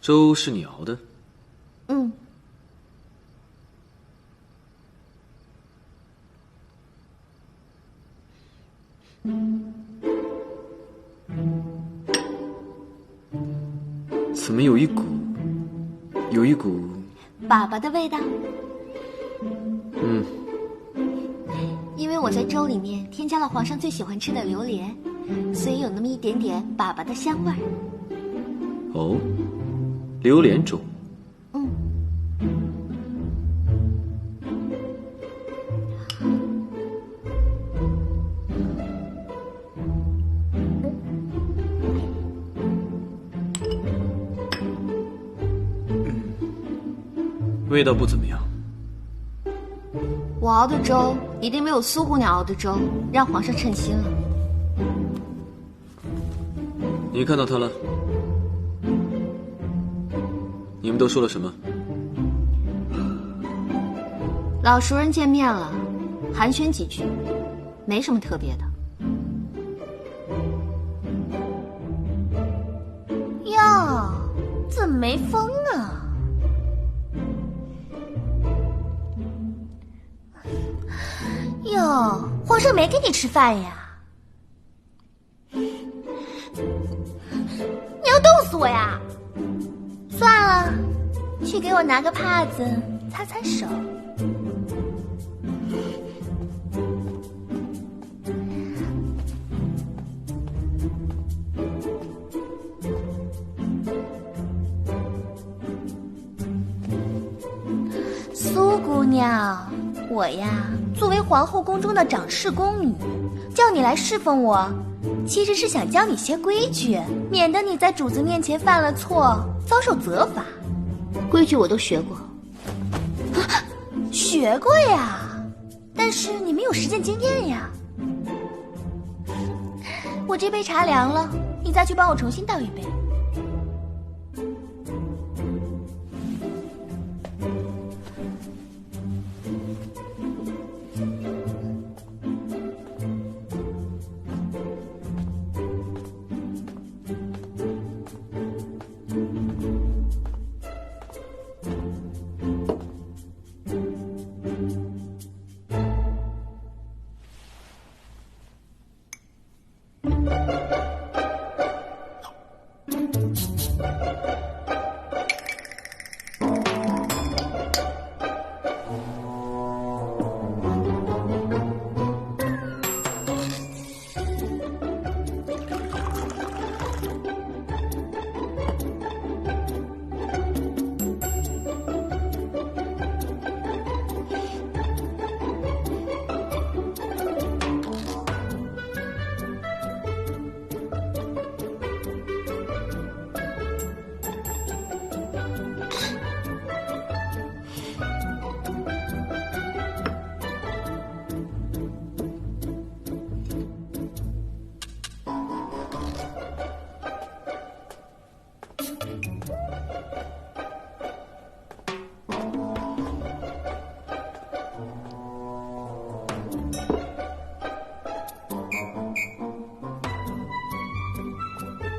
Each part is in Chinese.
粥是你熬的？嗯。怎么有一股粑粑的味道？嗯。因为我在粥里面添加了皇上最喜欢吃的榴莲，所以有那么一点点粑粑的香味儿。哦，榴莲粥。嗯。味道不怎么样。我熬的粥一定没有苏姑娘熬的粥让皇上称心了。你看到他了？你们都说了什么？老熟人见面了，寒暄几句，没什么特别的。哟，怎么没风啊？哟，皇上没给你吃饭呀？你要冻死我呀？算了，去给我拿个帕子擦擦手。苏姑娘，我呀，作为皇后宫中的掌事宫女，叫你来侍奉我，其实是想教你些规矩，免得你在主子面前犯了错，遭受责罚。规矩我都学过。学过呀，但是你没有实践经验呀。我这杯茶凉了，你再去帮我重新倒一杯。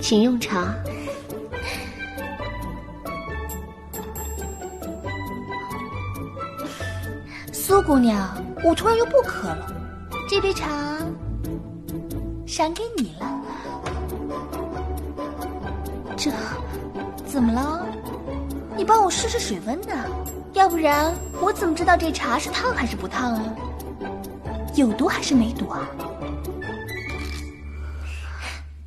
请用茶。苏姑娘，我突然又不渴了，这杯茶赏给你了。这怎么了？你帮我试试水温呢？要不然我怎么知道这茶是烫还是不烫啊？有毒还是没毒啊？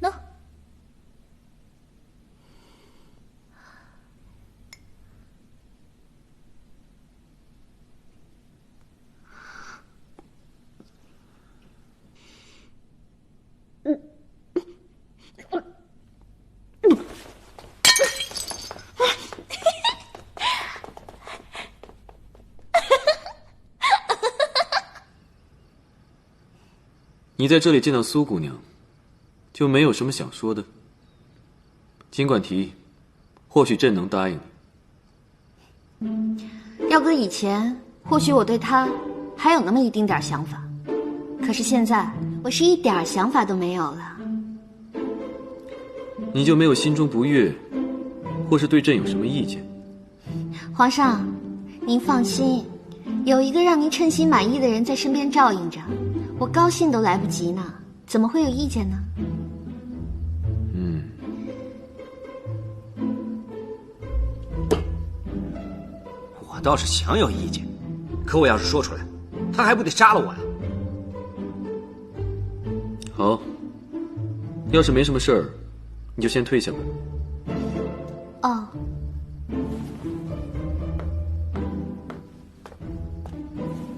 喏。你在这里见到苏姑娘，就没有什么想说的？尽管提，或许朕能答应你。要搁以前，或许我对她还有那么一丁点想法，可是现在我是一点想法都没有了。你就没有心中不悦，或是对朕有什么意见？皇上，您放心，有一个让您称心满意的人在身边照应着，我高兴都来不及呢，怎么会有意见呢？我倒是想有意见，可我要是说出来，他还不得杀了我呀？好，要是没什么事儿，你就先退下吧。哦。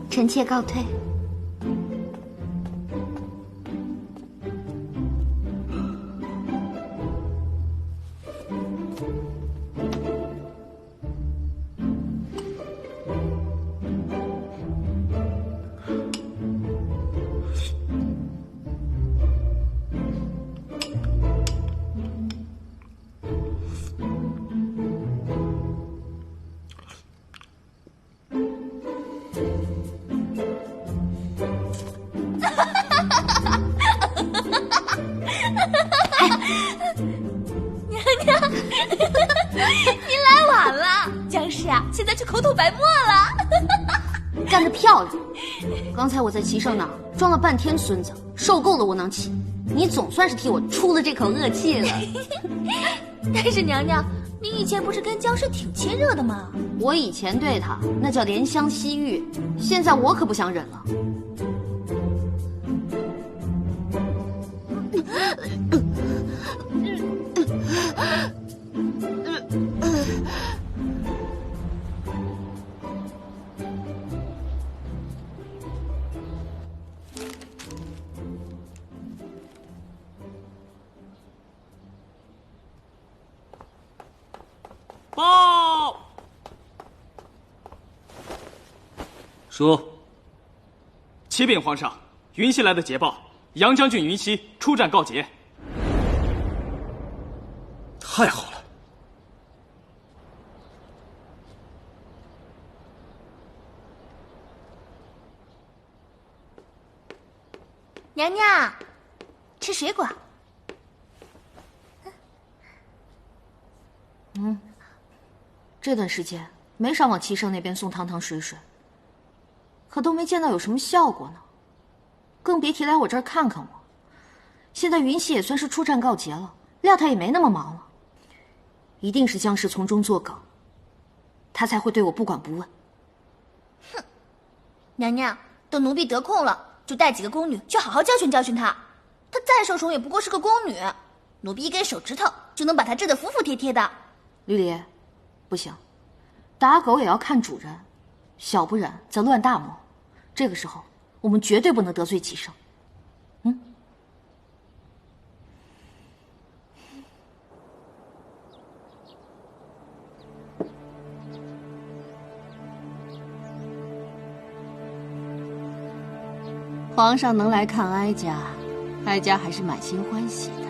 臣妾告退。娘娘，您来晚了，姜氏啊，现在去口吐白沫了。干得漂亮！刚才我在齐胜那儿装了半天孙子，受够了窝囊气，你总算是替我出了这口恶气了。但是娘娘，您以前不是跟姜氏挺亲热的吗？我以前对她那叫怜香惜玉，现在我可不想忍了。报！说。启禀皇上，云溪来的捷报，杨将军云溪出战告捷。太好了！娘娘，吃水果。这段时间没少往齐胜那边送汤汤水水，可都没见到有什么效果呢，更别提来我这儿看看我。现在云溪也算是出战告捷了，料他也没那么忙了，一定是姜氏从中作梗，他才会对我不管不问。哼，娘娘，等奴婢得空了，就带几个宫女去好好教训教训他。他再受宠也不过是个宫女，奴婢一根手指头就能把他治得服服帖帖的。绿篱，不行，打狗也要看主人，小不忍则乱大谋。这个时候，我们绝对不能得罪齐胜。皇上能来看哀家，哀家还是满心欢喜的。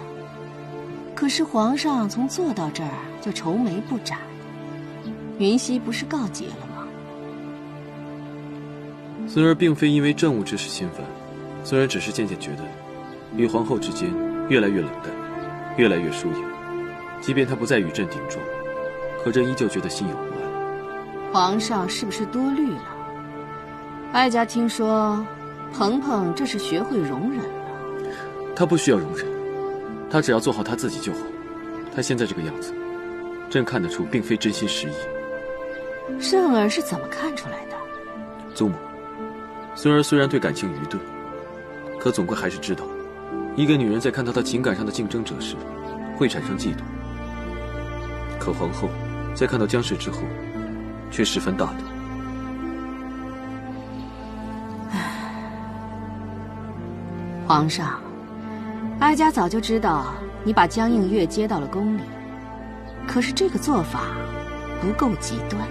可是皇上从坐到这儿就愁眉不展，云溪不是告捷了吗？孙儿并非因为政务之事心烦，孙儿只是渐渐觉得，与皇后之间越来越冷淡，越来越疏远。即便她不再与朕顶撞，可朕依旧觉得心有不安。皇上是不是多虑了？哀家听说，鹏鹏这是学会容忍了。他不需要容忍，他只要做好他自己就好。他现在这个样子，朕看得出并非真心实意。圣儿是怎么看出来的？祖母，孙儿虽然对感情愚钝，可总归还是知道，一个女人在看到她情感上的竞争者时，会产生嫉妒。可皇后在看到姜氏之后，却十分大度。皇上，哀家早就知道你把江映月接到了宫里，可是这个做法不够极端。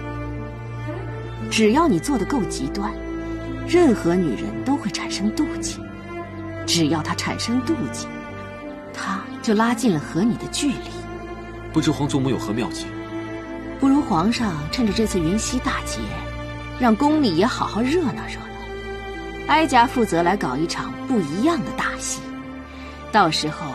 只要你做得够极端，任何女人都会产生妒忌。只要她产生妒忌，她就拉近了和你的距离。不知皇祖母有何妙计？不如皇上趁着这次云溪大捷，让宫里也好好热闹热闹。哀家负责来搞一场不一样的大戏，到时候